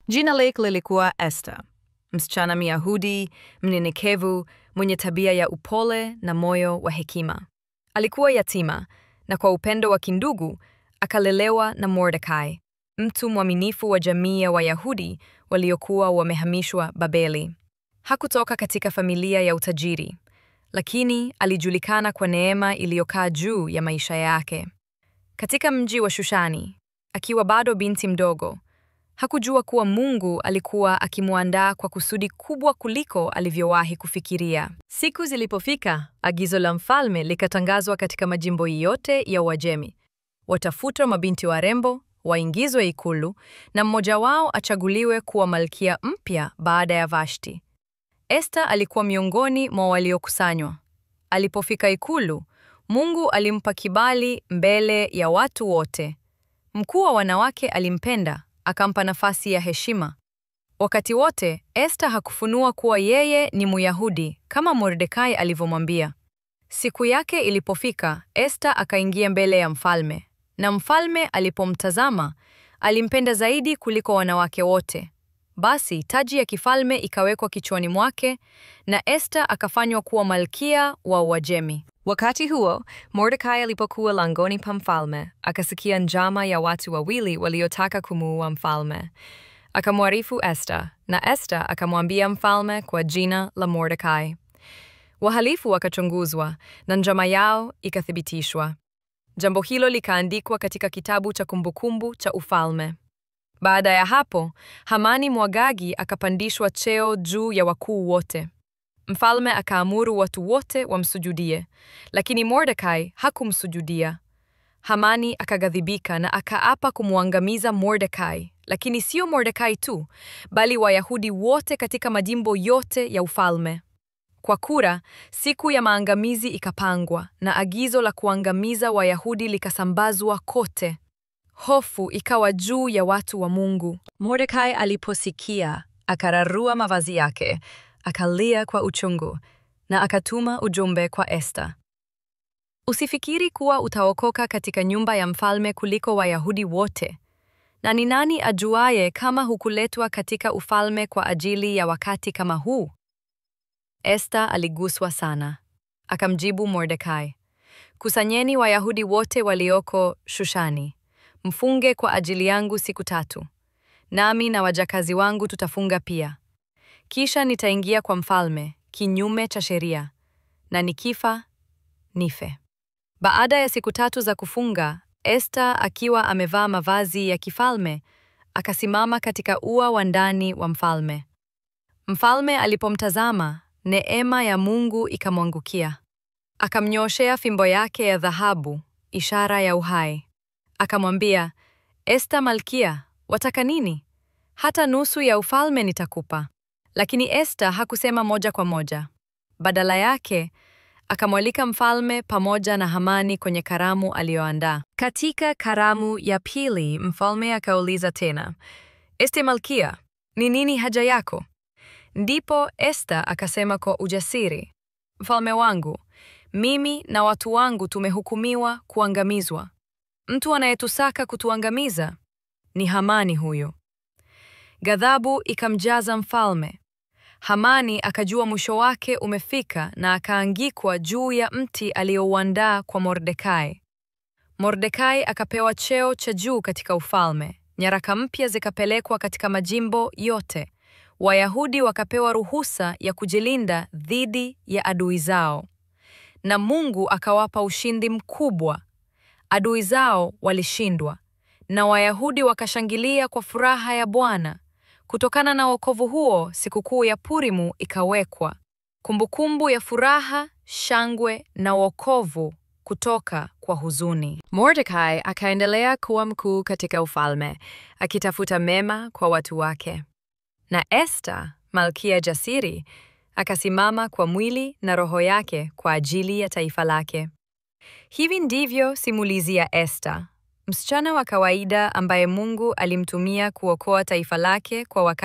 Jina lake lilikuwa Esther, msichana Myahudi, mnyenyekevu, mwenye tabia ya upole na moyo wa hekima. Alikuwa yatima, na kwa upendo wa kindugu akalelewa na Mordekai, mtu mwaminifu wa jamii ya Wayahudi waliokuwa wamehamishwa Babeli. Hakutoka katika familia ya utajiri, lakini alijulikana kwa neema iliyokaa juu ya maisha yake. Katika mji wa Shushani, akiwa bado binti mdogo, hakujua kuwa Mungu alikuwa akimuandaa kwa kusudi kubwa kuliko alivyowahi kufikiria. Siku zilipofika, agizo la mfalme likatangazwa katika majimbo yote ya Uajemi. Watafutwa mabinti warembo, waingizwe ikulu, na mmoja wao achaguliwe kuwa malkia mpya baada ya Vashti. Esther alikuwa miongoni mwa waliokusanywa. Alipofika ikulu, Mungu alimpa kibali mbele ya watu wote. Mkuu wa wanawake alimpenda, akampa nafasi ya heshima. Wakati wote, Esther hakufunua kuwa yeye ni Myahudi kama Mordekai alivyomwambia. Siku yake ilipofika, Esther akaingia mbele ya mfalme, na mfalme alipomtazama, alimpenda zaidi kuliko wanawake wote. Basi taji ya kifalme ikawekwa kichwani mwake, na Esther akafanywa kuwa malkia wa Uajemi. Wakati huo, Mordekai alipokuwa langoni pa mfalme, akasikia njama ya watu wawili waliotaka kumuua mfalme. Akamwarifu Esther, na Esther akamwambia mfalme kwa jina la Mordekai. Wahalifu wakachunguzwa, na njama yao ikathibitishwa. Jambo hilo likaandikwa katika kitabu cha kumbukumbu cha ufalme. Baada ya hapo, Hamani Mwagagi akapandishwa cheo juu ya wakuu wote. Mfalme akaamuru watu wote wamsujudie, lakini Mordekai hakumsujudia. Hamani akaghadhibika na akaapa kumwangamiza Mordekai, lakini sio Mordekai tu, bali Wayahudi wote katika majimbo yote ya ufalme. Kwa kura, siku ya maangamizi ikapangwa, na agizo la kuangamiza Wayahudi likasambazwa kote. Hofu ikawa juu ya watu wa Mungu. Mordekai aliposikia, akararua mavazi yake, akalia kwa uchungu, na akatuma ujumbe kwa Esther. Usifikiri kuwa utaokoka katika nyumba ya mfalme kuliko Wayahudi wote. Na ni nani ajuaye kama hukuletwa katika ufalme kwa ajili ya wakati kama huu? Esther aliguswa sana. Akamjibu Mordekai, kusanyeni Wayahudi wote walioko Shushani, mfunge kwa ajili yangu siku 3. Nami na wajakazi wangu tutafunga pia. Kisha nitaingia kwa mfalme, kinyume cha sheria, na nikifa, nife. Baada ya siku 3 za kufunga, Esther akiwa amevaa mavazi ya kifalme, akasimama katika ua wa ndani wa mfalme. Mfalme alipomtazama, neema ya Mungu ikamwangukia. Akamnyooshea fimbo yake ya dhahabu, ishara ya uhai. Akamwambia, Esther malkia, wataka nini? Hata nusu ya ufalme nitakupa. Lakini Esther hakusema moja kwa moja. Badala yake, akamwalika mfalme pamoja na Hamani kwenye karamu aliyoandaa. Katika karamu ya pili, mfalme akauliza tena, Esther malkia, ni nini haja yako? Ndipo Esther akasema kwa ujasiri, mfalme wangu, mimi na watu wangu tumehukumiwa kuangamizwa. Mtu anayetusaka kutuangamiza ni Hamani huyo. Ghadhabu ikamjaza mfalme. Hamani akajua mwisho wake umefika na akaangikwa juu ya mti aliyouandaa kwa Mordekai. Mordekai akapewa cheo cha juu katika ufalme. Nyaraka mpya zikapelekwa katika majimbo yote. Wayahudi wakapewa ruhusa ya kujilinda dhidi ya adui zao. Na Mungu akawapa ushindi mkubwa. Adui zao walishindwa, na Wayahudi wakashangilia kwa furaha ya Bwana. Kutokana na wokovu huo, sikukuu ya Purimu ikawekwa, kumbukumbu ya furaha, shangwe na wokovu kutoka kwa huzuni. Mordekai akaendelea kuwa mkuu katika ufalme, akitafuta mema kwa watu wake. Na Esther, malkia jasiri, akasimama kwa mwili na roho yake kwa ajili ya taifa lake. Hivi ndivyo simulizi ya Esther, msichana wa kawaida ambaye Mungu alimtumia kuokoa taifa lake kwa wakati